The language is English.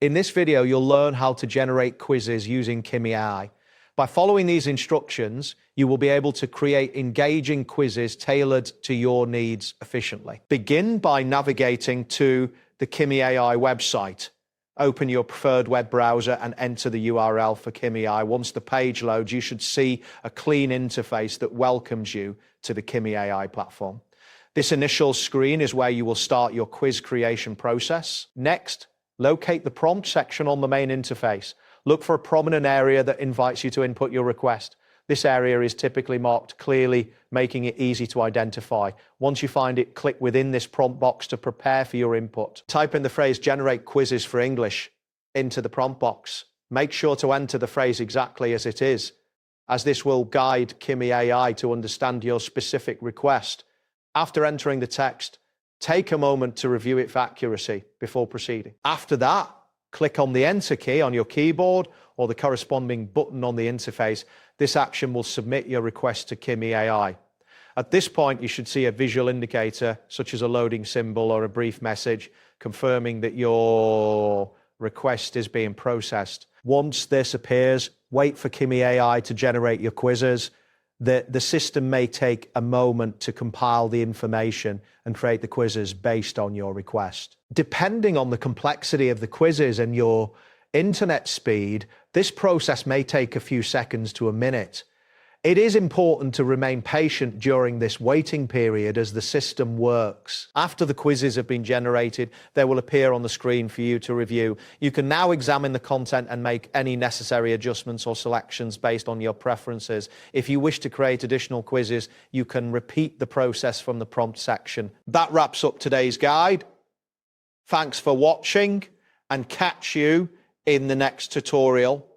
In this video, you'll learn how to generate quizzes using Kimi AI. By following these instructions, you will be able to create engaging quizzes tailored to your needs efficiently. Begin by navigating to the Kimi AI website. Open your preferred web browser and enter the URL for Kimi AI. Once the page loads, you should see a clean interface that welcomes you to the Kimi AI platform. This initial screen is where you will start your quiz creation process. Next, locate the prompt section on the main interface. Look for a prominent area that invites you to input your request. This area is typically marked clearly, making it easy to identify. Once you find it, click within this prompt box to prepare for your input. Type in the phrase "generate quizzes for English" into the prompt box. Make sure to enter the phrase exactly as it is, as this will guide Kimi AI to understand your specific request. After entering the text, take a moment to review it for accuracy before proceeding. After that, click on the Enter key on your keyboard or the corresponding button on the interface. This action will submit your request to Kimi AI. At this point, you should see a visual indicator, such as a loading symbol or a brief message, confirming that your request is being processed. Once this appears, wait for Kimi AI to generate your quizzes. The system may take a moment to compile the information and create the quizzes based on your request. Depending on the complexity of the quizzes and your internet speed, this process may take a few seconds to a minute. It is important to remain patient during this waiting period as the system works. After the quizzes have been generated, they will appear on the screen for you to review. You can now examine the content and make any necessary adjustments or selections based on your preferences. If you wish to create additional quizzes, you can repeat the process from the prompt section. That wraps up today's guide. Thanks for watching, and catch you in the next tutorial.